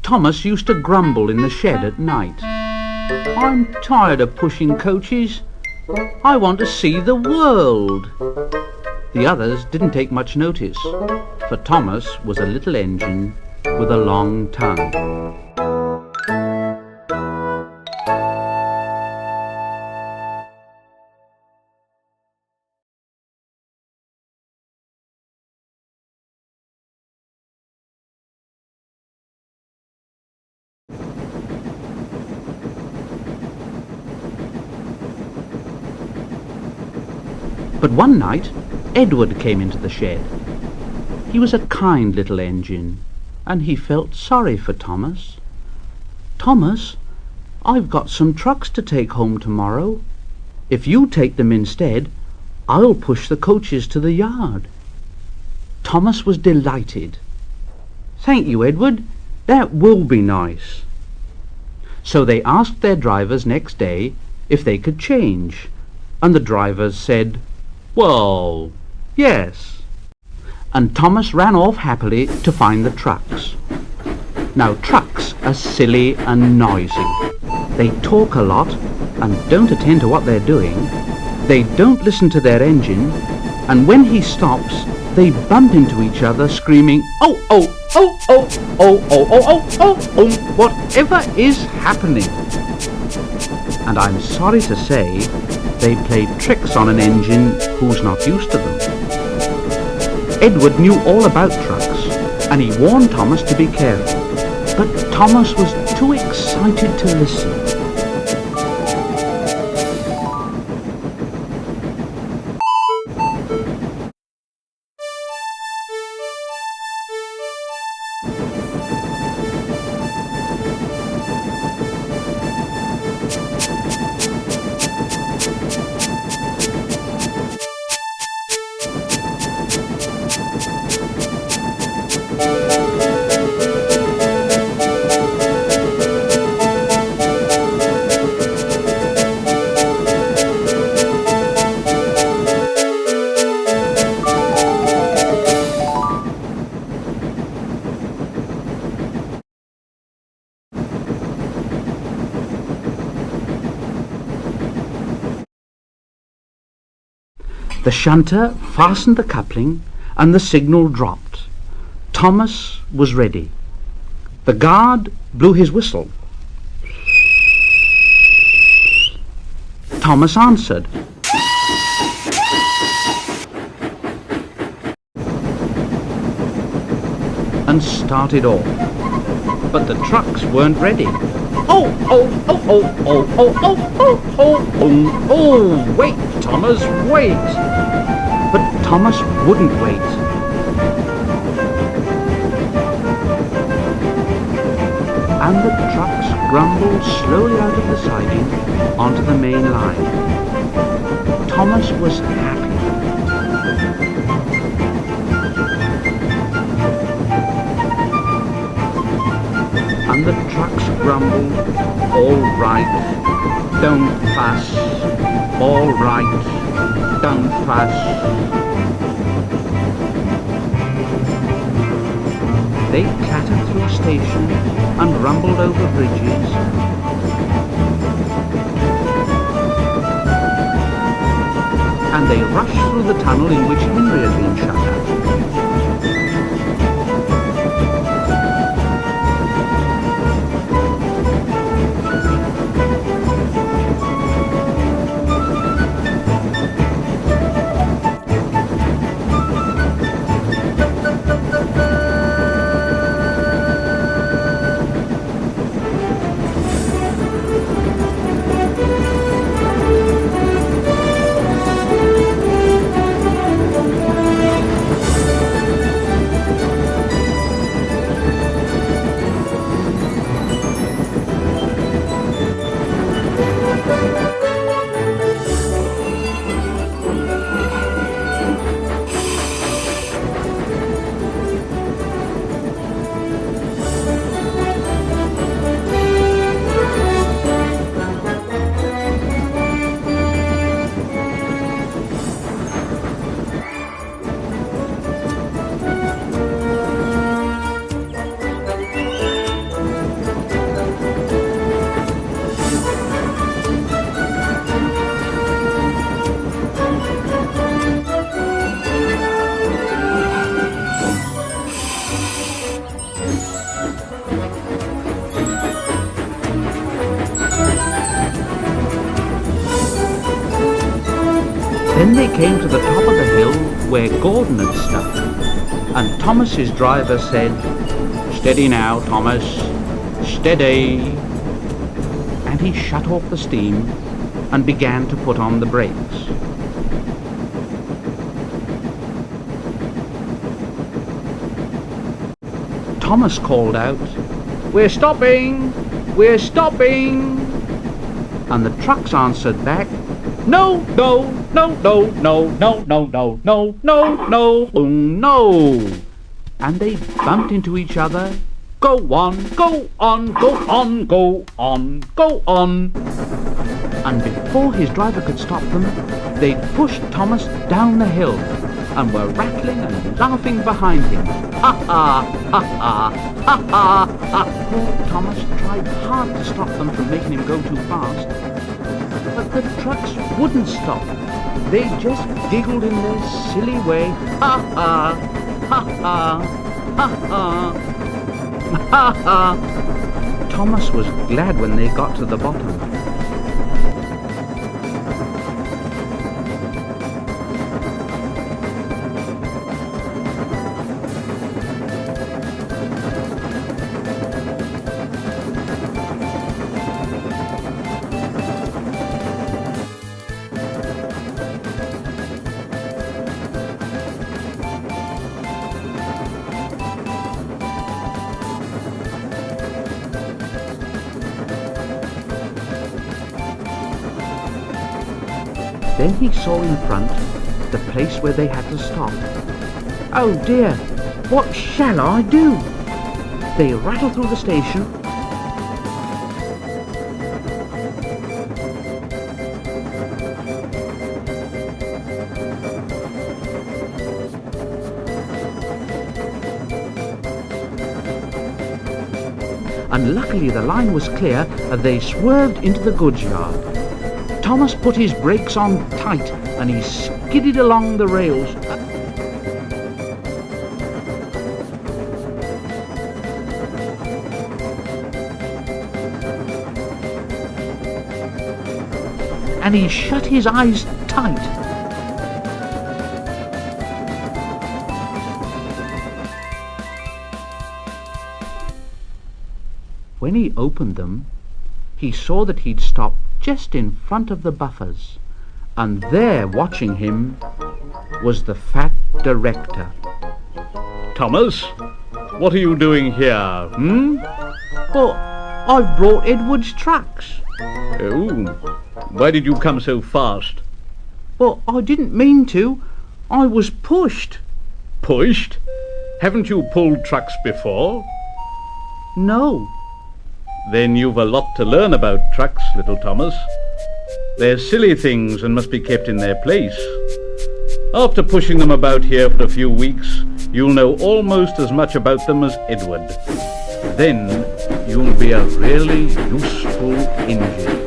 Thomas used to grumble in the shed at night. "I'm tired of pushing coaches. I want to see the world." The others didn't take much notice, for Thomas was a little engine with a long tongue. But one night, Edward came into the shed. He was a kind little engine, and he felt sorry for Thomas. "Thomas, I've got some trucks to take home tomorrow. If you take them instead, I'll push the coaches to the yard." Thomas was delighted. "Thank you, Edward. That will be nice." So they asked their drivers next day if they could change, and the drivers said, "Well, yes." And Thomas ran off happily to find the trucks. Now trucks are silly and noisy. They talk a lot and don't attend to what they're doing. They don't listen to their engine, and when he stops, they bump into each other screaming, "Oh, oh, oh, oh, oh, oh, oh, oh, oh, oh, whatever is happening?" And I'm sorry to say, they played tricks on an engine who's not used to them. Edward knew all about trucks, and he warned Thomas to be careful. But Thomas was too excited to listen. The shunter fastened the coupling and the signal dropped. Thomas was ready. The guard blew his whistle. Thomas answered. And started off. But the trucks weren't ready. "Oh, oh, oh, oh, oh, oh, oh, oh, oh, oh, oh, wait, Thomas, wait." But Thomas wouldn't wait. And the trucks grumbled slowly out of the siding onto the main line. Thomas was happy. And the trucks grumbled, "All right, don't fuss, all right, don't fuss." They clattered through stations and rumbled over bridges. And they rushed through the tunnel in which Henry had been shut out. came to the top of the hill where Gordon had stopped, and Thomas's driver said, "Steady now, Thomas, steady." And he shut off the steam and began to put on the brakes. Thomas called out, "We're stopping! We're stopping!" And the trucks answered back, "No, no, no, no, no, no, no, no, no, no, no, no." And they bumped into each other. Go on, go on, go on, go on, go on. And before his driver could stop them, they pushed Thomas down the hill and were rattling and laughing behind him. Ha ha, ha ha, ha ha, ha. Poor Thomas tried hard to stop them from making him go too fast, but the trucks wouldn't stop. They just giggled in their silly way. Ha ha, ha ha, ha ha, ha ha. Thomas was glad when they got to the bottom. Then he saw in front the place where they had to stop. "Oh dear, what shall I do?" They rattled through the station. And luckily the line was clear and they swerved into the goods yard. Thomas put his brakes on tight and he skidded along the rails. And he shut his eyes tight. When he opened them, he saw that he'd stopped just in front of the buffers, and there watching him was the fat director. "Thomas, what are you doing here, "But I've brought Edward's tracks." "Oh, why did you come so fast?" "But I didn't mean to. I was pushed." "Pushed? Haven't you pulled trucks before?" "No." "Then you've a lot to learn about trucks, little Thomas. They're silly things and must be kept in their place. After pushing them about here for a few weeks, you'll know almost as much about them as Edward. Then you'll be a really useful engine."